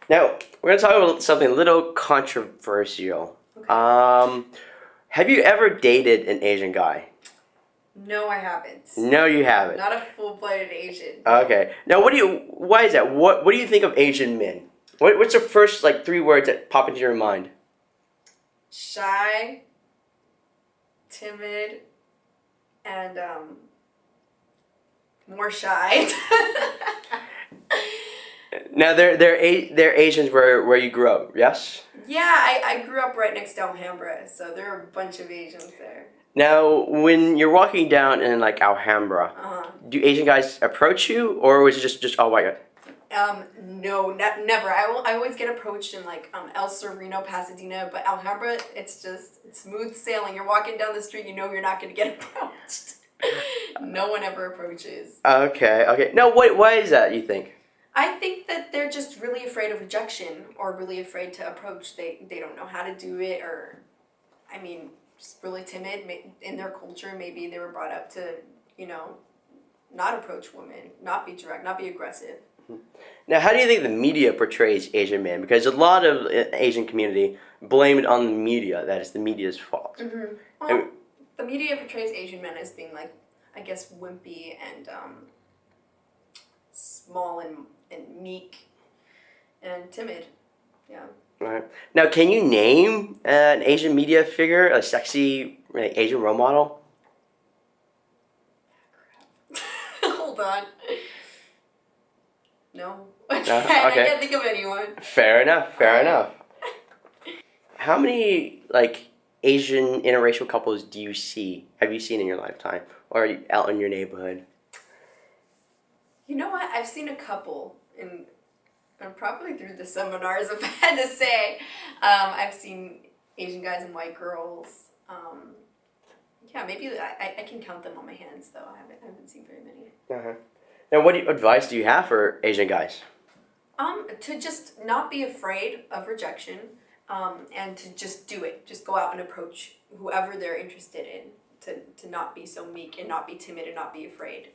Now, we're going to talk about something a little controversial. Okay. Have you ever dated an Asian guy? No, I haven't. No, you haven't. Not a full-blooded Asian. Okay. Now, why is that? What do you think of Asian men? What's the first, like, 3 words that pop into your mind? Shy, timid, and more shy. Now, they're Asians where you grew up, yes? Yeah, I grew up right next to Alhambra, so there are a bunch of Asians there. Now, when you're walking down in, like, Alhambra, do Asian guys approach you, or was it just all white guys? No, never. I always get approached in like El Sereno, Pasadena, but Alhambra, it's smooth sailing. You're walking down the street, you know you're not going to get approached. No one ever approaches. Okay. No, why is that, you think? I think that they're just really afraid of rejection or really afraid to approach. They don't know how to do it, or, I mean, just really timid. In their culture, maybe they were brought up to, not approach women, not be direct, not be aggressive. Now, how do you think the media portrays Asian men? Because a lot of Asian community blame it on the media, that it's the media's fault. Mm-hmm. Well, the media portrays Asian men as being, like, I guess, wimpy and small and meek and timid. Yeah. Right. Now, can you name an Asian media figure, a sexy Asian role model? Hold on. No. Okay. I can't think of anyone. Fair enough. How many, like, Asian interracial couples have you seen in your lifetime? Or out in your neighborhood? You know what? I've seen a couple, and probably through the seminars, if I had to say. I've seen Asian guys and white girls. Yeah, maybe I can count them on my hands, though. I haven't seen very many. Uh-huh. Now, what advice do you have for Asian guys? To just not be afraid of rejection, and to just do it. Just go out and approach whoever they're interested in. To not be so meek and not be timid and not be afraid.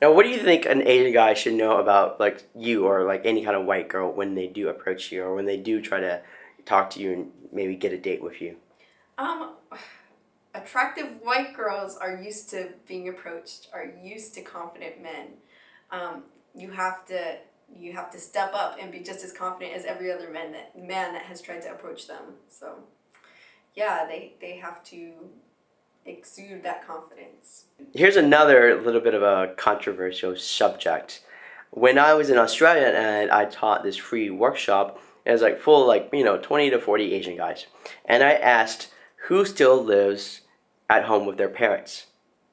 Now, what do you think an Asian guy should know about, like, you or, like, any kind of white girl when they do approach you or when they do try to talk to you and maybe get a date with you? Attractive white girls are used to being approached, are used to confident men. You have to step up and be just as confident as every other man that has tried to approach them. So, yeah, they have to exude that confidence. Here's another little bit of a controversial subject. When I was in Australia and I taught this free workshop, it was like full of 20 to 40 Asian guys. And I asked who still lives at home with their parents.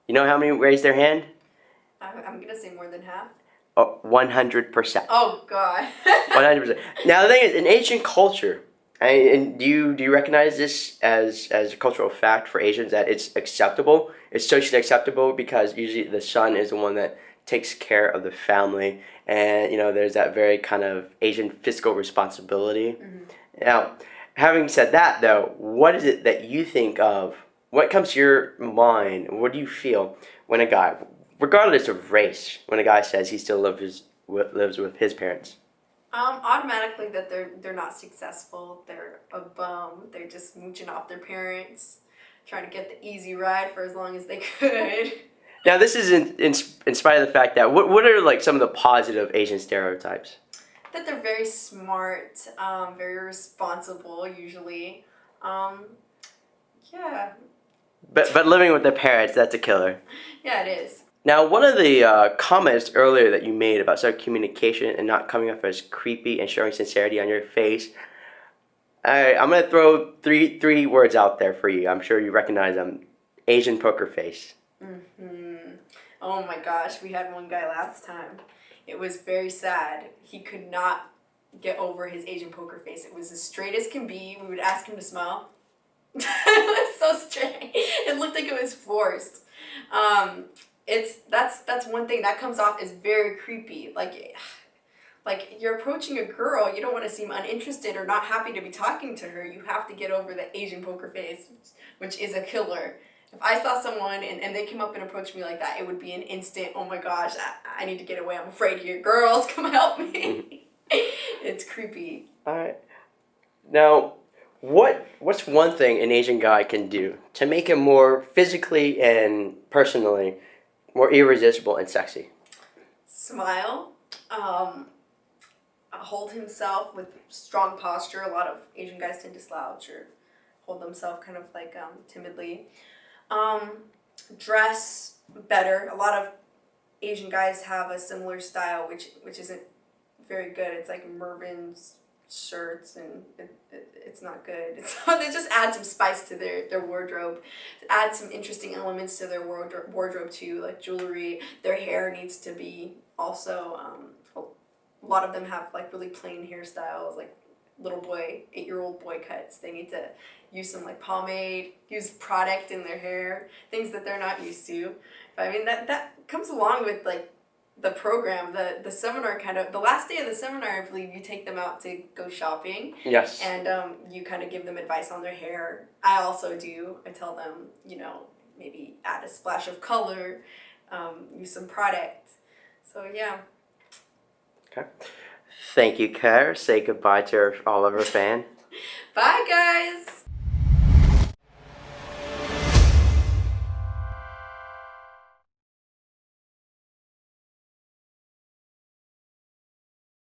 You know how many raised their hand? I'm going to say more than half. Oh, 100%. Oh, God. 100%. Now, the thing is, in Asian culture, and do you recognize this as a cultural fact for Asians that it's acceptable? It's socially acceptable because usually the son is the one that takes care of the family, and there's that very kind of Asian fiscal responsibility. Mm-hmm. Now, having said that, though, what is it that you think of? What comes to your mind? What do you feel when a guy, regardless of race, when a guy says he still lives with his parents? Automatically that they're not successful, they're a bum, they're just mooching off their parents, trying to get the easy ride for as long as they could. Now, this is in spite of the fact that, what are like some of the positive Asian stereotypes? That they're very smart, very responsible usually. Yeah. But living with their parents, that's a killer. Yeah, it is. Now, one of the comments earlier that you made about sort of communication and not coming off as creepy and showing sincerity on your face, I'm going to throw three words out there for you. I'm sure you recognize them. Asian poker face. Mm-hmm. Oh my gosh, we had one guy last time. It was very sad. He could not get over his Asian poker face. It was as straight as can be. We would ask him to smile. It was so straight. It looked like it was forced. That's one thing that comes off as very creepy. Like you're approaching a girl, you don't want to seem uninterested or not happy to be talking to her. You have to get over the Asian poker face, which is a killer. If I saw someone and they came up and approached me like that, it would be an instant, oh my gosh, I need to get away. I'm afraid here. Girls, come help me. It's creepy. All right. Now, what's one thing an Asian guy can do to make him more physically and personally more irresistible and sexy? Smile. Hold himself with strong posture. A lot of Asian guys tend to slouch or hold themselves kind of like timidly. Um, Dress better. A lot of Asian guys have a similar style, which isn't very good. It's like Mervyn's shirts, and it's not good. So they just add some spice to their wardrobe, add some interesting elements to their wardrobe too, like jewelry. Their hair needs to be also. A lot of them have like really plain hairstyles, like little boy, 8-year-old boy cuts. They need to use some like pomade, use product in their hair, things that they're not used to. But I mean that comes along with like the program, the seminar kind of, the last day of the seminar, I believe you take them out to go shopping. Yes. And you kind of give them advice on their hair. I also do. I tell them, maybe add a splash of color, use some product. So yeah. Okay. Thank you, Claire. Say goodbye to all of our fans. Bye, guys.